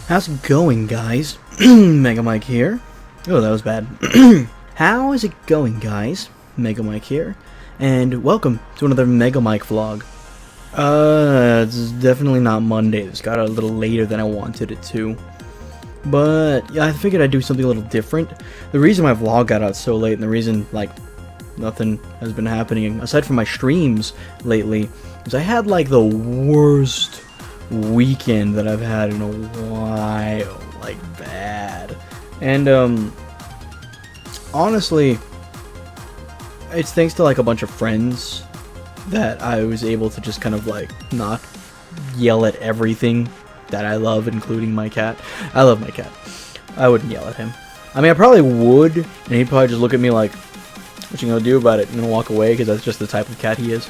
How's it going, guys? Mega Mike here. Oh, that was bad. How is it going, guys? Mega Mike here, and welcome to another Mega Mike vlog. It's definitely not Monday. It's got a little later than I wanted it to. But yeah, I figured I'd do something a little different. The reason my vlog got out so late, and the reason, like, nothing has been happening aside from my streams lately, is I had, like, the worst weekend that I've had in a while. Like, bad. And, honestly, it's thanks to, like, a bunch of friends that I was able to just kind of, like, not yell at everything that I love, including my cat. I love my cat. I wouldn't yell at him. I mean, I probably would, and he'd probably just look at me like, what you gonna do about it? And then walk away, because that's just the type of cat he is.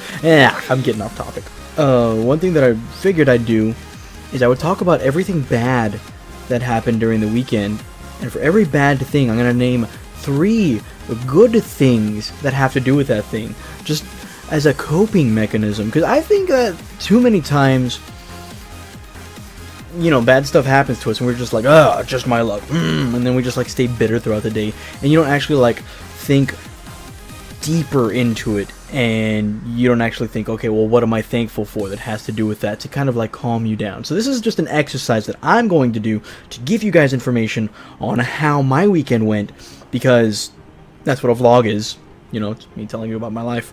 I'm getting off topic. One thing that I figured I'd do is I would talk about everything bad that happened during the weekend, and for every bad thing, I'm gonna name 3 good things that have to do with that thing, just as a coping mechanism, because I think that too many times, you know, bad stuff happens to us, and we're just like, oh, just my luck, and then we just, like, stay bitter throughout the day, and you don't actually, like, think deeper into it, and you don't actually think, okay, well, what am I thankful for that has to do with that, to kind of, like, calm you down. So this is just an exercise that I'm going to do to give you guys information on how my weekend went, because that's what a vlog is, you know, it's me telling you about my life.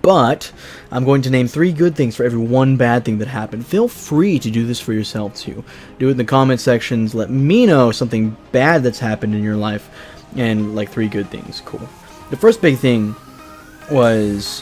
But I'm going to name 3 good things for every 1 bad thing that happened. Feel free to do this for yourself too. Do it in the comment sections. Let me know something bad that's happened in your life, and like 3 good things. Cool. The first big thing was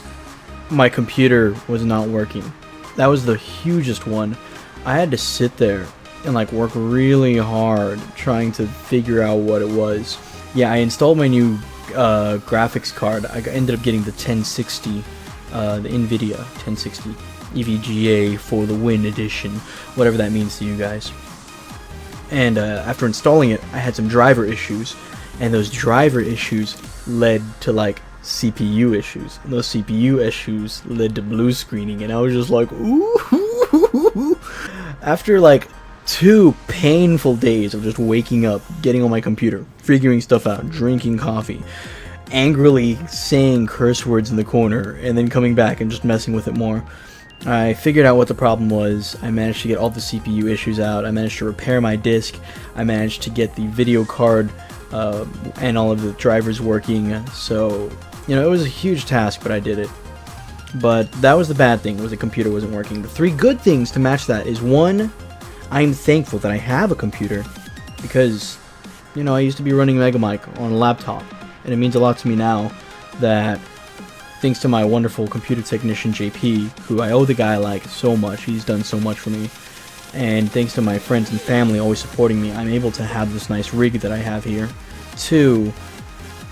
my computer was not working. That was the hugest one. I had to sit there and like work really hard trying to figure out what it was. Yeah, I installed my new graphics card. I ended up getting the 1060. The NVIDIA 1060 EVGA for the Win edition, whatever that means to you guys. And after installing it, I had some driver issues, and those driver issues led to like CPU issues, and those CPU issues led to blue screening, and I was just like, ooh. After like 2 painful days of just waking up, getting on my computer, figuring stuff out, drinking coffee, angrily saying curse words in the corner, and then coming back and just messing with it more, I figured out what the problem was. I managed to get all the CPU issues out. I managed to repair my disk. I managed to get the video card and all of the drivers working. So, you know, it was a huge task, but I did it. But that was the bad thing, was the computer wasn't working. The 3 good things to match that is, 1, I'm thankful that I have a computer, because, you know, I used to be running Mega Mike on a laptop. And it means a lot to me now that, thanks to my wonderful computer technician JP, who I owe the guy like so much, he's done so much for me, and thanks to my friends and family always supporting me, I'm able to have this nice rig that I have here. 2,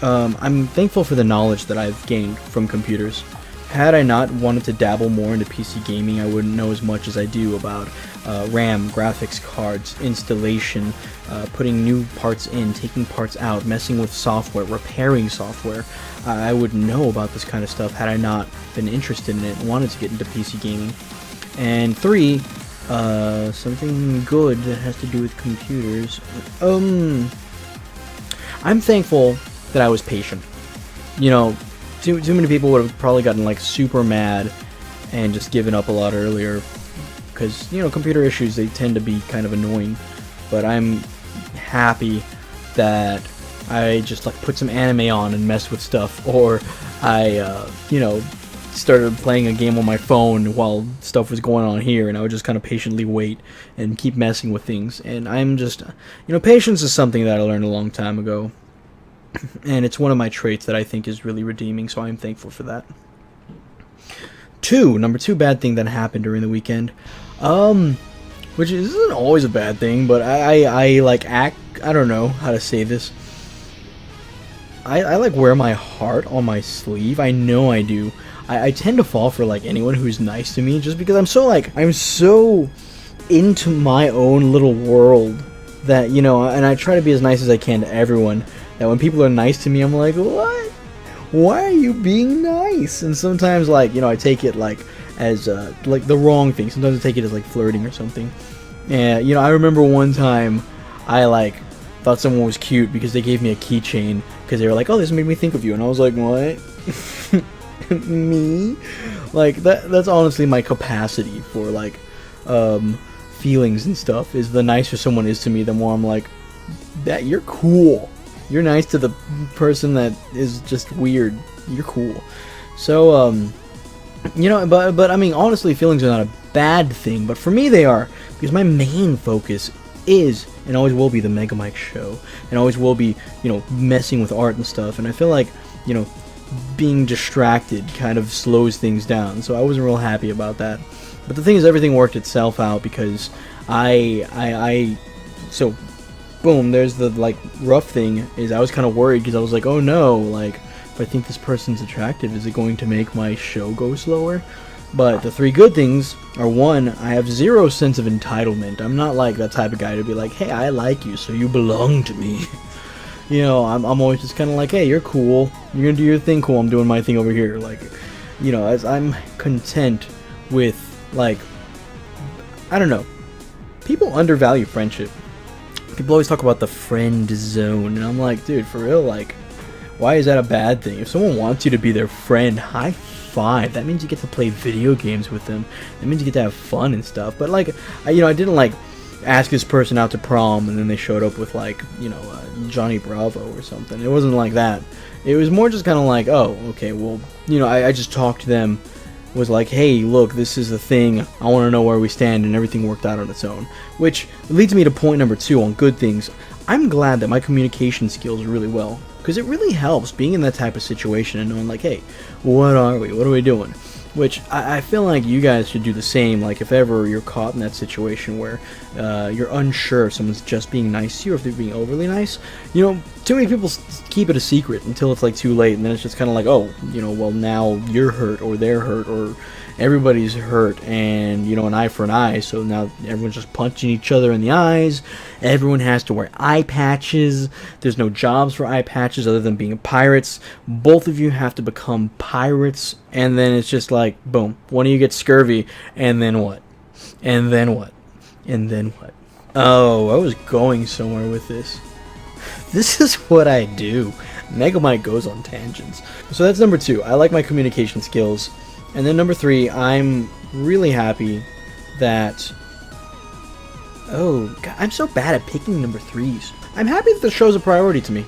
I'm thankful for the knowledge that I've gained from computers. Had I not wanted to dabble more into PC gaming, I wouldn't know as much as I do about RAM, graphics cards, installation, putting new parts in, taking parts out, messing with software, repairing software. I wouldn't know about this kind of stuff had I not been interested in it and wanted to get into PC gaming. And 3, something good that has to do with computers. I'm thankful that I was patient. You know, too many people would have probably gotten like super mad and just given up a lot earlier, because, you know, computer issues, they tend to be kind of annoying. But I'm happy that I just like put some anime on and messed with stuff, or I you know, started playing a game on my phone while stuff was going on here, and I would just kind of patiently wait and keep messing with things. And I'm just, you know, patience is something that I learned a long time ago, and it's one of my traits that I think is really redeeming, so I'm thankful for that. Number 2 bad thing that happened during the weekend, which isn't always a bad thing, but I like I don't know how to say this. I like wear my heart on my sleeve. I know I do. I tend to fall for like anyone who's nice to me, just because I'm so into my own little world that, you know, and I try to be as nice as I can to everyone, that when people are nice to me, I'm like, what? Why are you being nice? And sometimes, like, you know, I take it like as like the wrong thing. Sometimes I take it as like flirting or something. And I remember one time I like thought someone was cute because they gave me a keychain because they were like, "Oh, this made me think of you," and I was like, "What?" Me? Like that's honestly my capacity for like feelings and stuff. Is the nicer someone is to me, the more I'm like, that you're cool. You're nice to the person that is just weird. You're cool. So but I mean, honestly, feelings are not a bad thing, but for me they are, because my main focus is and always will be the Mega Mike show, and always will be, messing with art and stuff. And I feel like, being distracted kind of slows things down, so I wasn't real happy about that. But the thing is, everything worked itself out because so boom, there's the like rough thing is I was kind of worried because I was like, oh no, like if I think this person's attractive, is it going to make my show go slower? But the three good things are, one, I have zero sense of entitlement. I'm not like that type of guy to be like, hey, I like you, so you belong to me. I'm always just kind of like, hey, you're cool. You're gonna do your thing, cool. I'm doing my thing over here. Like, as I'm content with, like, I don't know. People undervalue friendship. People always talk about the friend zone, and I'm like, dude, for real, like, why is that a bad thing? If someone wants you to be their friend, high five. That means you get to play video games with them. That means you get to have fun and stuff. But like, I didn't like ask this person out to prom and then they showed up with like, Johnny Bravo or something. It wasn't like that. It was more just kind of like, oh, okay, well, I just talked to them, was like, hey, look, this is the thing. I want to know where we stand, and everything worked out on its own. Which leads me to point number 2 on good things. I'm glad that my communication skills are really well, because it really helps being in that type of situation and knowing like, hey, what are we? What are we doing? Which I feel like you guys should do the same. Like if ever you're caught in that situation where you're unsure if someone's just being nice to you or if they're being overly nice, too many people keep it a secret until it's like too late, and then it's just kind of like, oh, well, now you're hurt or they're hurt or everybody's hurt, and an eye for an eye. So now everyone's just punching each other in the eyes. Everyone has to wear eye patches. There's no jobs for eye patches other than being pirates. Both of you have to become pirates, and then it's just like, boom, one of you gets scurvy, and then what? And then what? And then what? Oh, I was going somewhere with this. This is what I do. Mega Mike goes on tangents. So that's number 2. I like my communication skills. And then number 3, I'm really happy that... Oh, God, I'm so bad at picking number 3s. I'm happy that the show's a priority to me.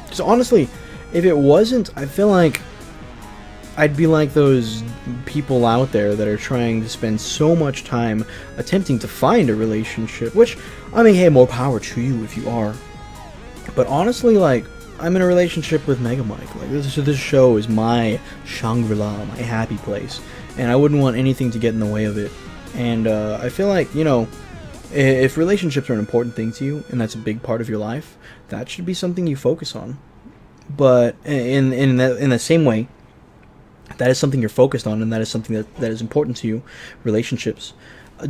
Because honestly, if it wasn't, I feel like I'd be like those people out there that are trying to spend so much time attempting to find a relationship. Which, I mean, hey, more power to you if you are. But honestly, like, I'm in a relationship with Mega Mike. Like this show is my Shangri-La, my happy place, and I wouldn't want anything to get in the way of it. And I feel like, if relationships are an important thing to you and that's a big part of your life, that should be something you focus on. But in the same way, that is something you're focused on, and that is something that is important to you. Relationships.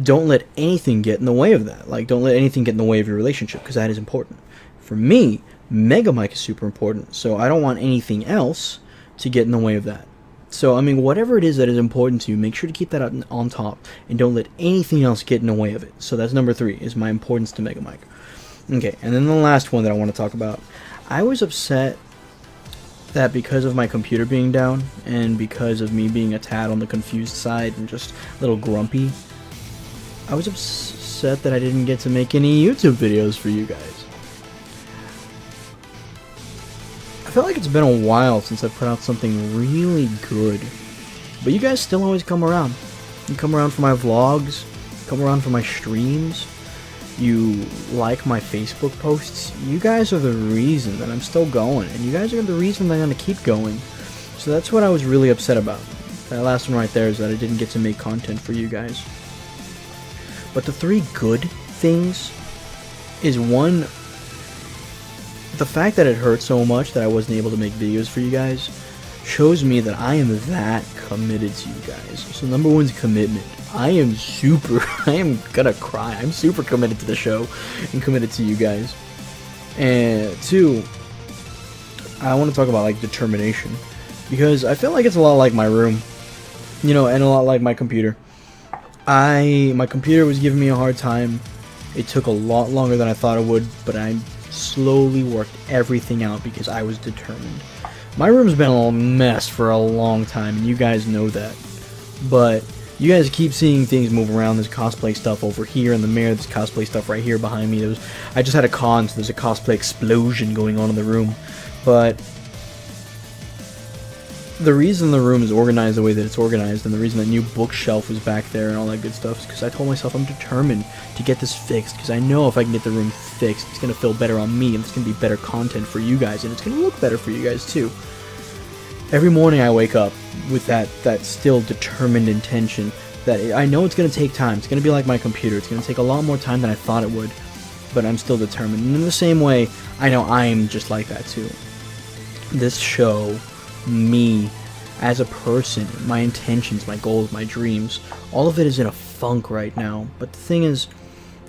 Don't let anything get in the way of that. Like, don't let anything get in the way of your relationship, because that is important. For me, Mega Mike is super important, so I don't want anything else to get in the way of that. So, I mean, whatever it is that is important to you, make sure to keep that on top, and don't let anything else get in the way of it. So that's number 3, is my importance to Mega Mike. Okay, and then the last one that I want to talk about. I was upset that because of my computer being down, and because of me being a tad on the confused side and just a little grumpy, I was upset that I didn't get to make any YouTube videos for you guys. I feel like it's been a while since I put out something really good, but you guys still always come around. You come around for my vlogs, come around for my streams, you like my Facebook posts. You guys are the reason that I'm still going, and you guys are the reason that I'm going to keep going. So that's what I was really upset about. That last one right there is that I didn't get to make content for you guys. But the 3 good things is, 1, the fact that it hurt so much that I wasn't able to make videos for you guys shows me that I am that committed to you guys. So number 1 is commitment. I am gonna cry. I'm super committed to the show and committed to you guys. And 2, I want to talk about like determination, because I feel like it's a lot like my room, and a lot like my computer. My computer was giving me a hard time It took a lot longer than I thought it would, but I slowly worked everything out because I was determined. My room's been a mess for a long time, and you guys know that. But you guys keep seeing things move around. There's cosplay stuff over here in the mirror. There's cosplay stuff right here behind me. I just had a con, so there's a cosplay explosion going on in the room. But the reason the room is organized the way that it's organized, and the reason that new bookshelf was back there and all that good stuff, is because I told myself I'm determined to get this fixed, because I know if I can get the room fixed, it's going to feel better on me, and it's going to be better content for you guys, and it's going to look better for you guys too. Every morning I wake up with that still determined intention that I know it's going to take time. It's going to be like my computer. It's going to take a lot more time than I thought it would, but I'm still determined. And in the same way, I know I'm just like that too. This show, me as a person, my intentions, my goals, my dreams, all of it is in a funk right now. But the thing is,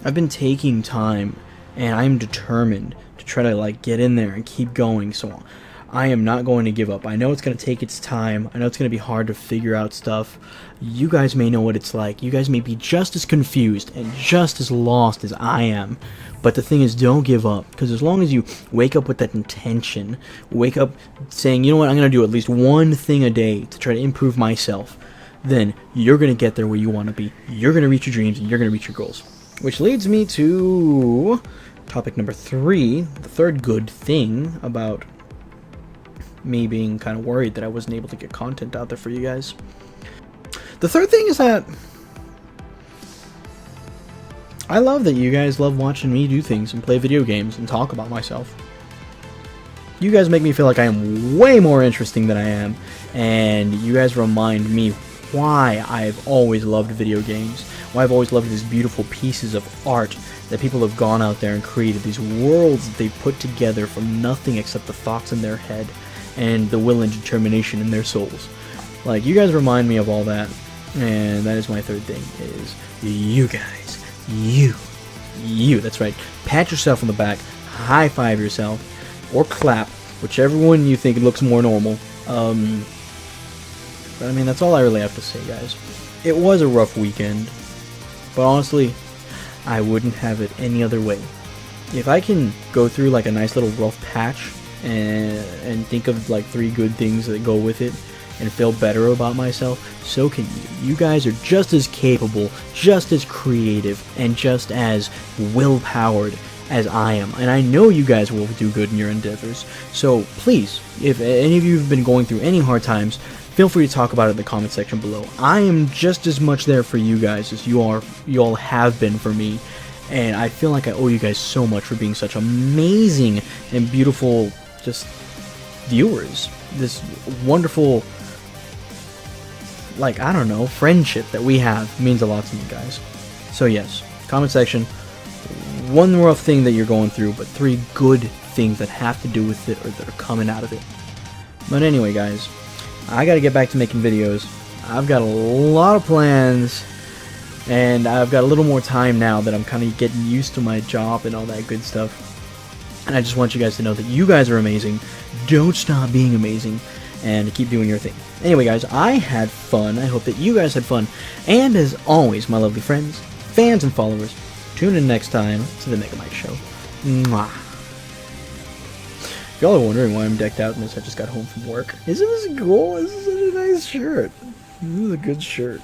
I've been taking time, and I'm determined to try to like get in there and keep going. So I am not going to give up. I know it's going to take its time. I know it's going to be hard to figure out stuff. You guys may know what it's like. You guys may be just as confused and just as lost as I am. But the thing is, don't give up. Because as long as you wake up with that intention, wake up saying, you know what, I'm going to do at least one thing a day to try to improve myself, then you're going to get there where you want to be. You're going to reach your dreams and you're going to reach your goals. Which leads me to topic number 3, the third good thing about me being kind of worried that I wasn't able to get content out there for you guys. The third thing is that I love that you guys love watching me do things and play video games and talk about myself. You guys make me feel like I am way more interesting than I am, and you guys remind me why I've always loved video games, why I've always loved these beautiful pieces of art that people have gone out there and created, these worlds that they put together from nothing except the thoughts in their head and the will and determination in their souls. Like, you guys remind me of all that, and that is my third thing, is you guys. You, that's right. Pat yourself on the back, high five yourself, or clap, whichever one you think looks more normal. But I mean, that's all I really have to say, guys. It was a rough weekend, but honestly, I wouldn't have it any other way. If I can go through like a nice little rough patch and think of like 3 good things that go with it and feel better about myself, so can you. You guys are just as capable, just as creative, and just as will-powered as I am. And I know you guys will do good in your endeavors. So please, if any of you have been going through any hard times, feel free to talk about it in the comment section below. I am just as much there for you guys as you all have been for me. And I feel like I owe you guys so much for being such amazing and beautiful just viewers. This wonderful, like, I don't know, friendship that we have means a lot to me, guys. So yes, comment section, one rough thing that you're going through, but 3 good things that have to do with it or that are coming out of it. But anyway, guys, I gotta get back to making videos. I've got a lot of plans, and I've got a little more time now that I'm kind of getting used to my job and all that good stuff. And I just want you guys to know that you guys are amazing. Don't stop being amazing, and keep doing your thing. Anyway, guys, I had fun. I hope that you guys had fun. And as always, my lovely friends, fans, and followers, tune in next time to the Mega Mike Show. Mwah. If y'all are wondering why I'm decked out in this, I just got home from work. Isn't this cool? This is such a nice shirt. This is a good shirt.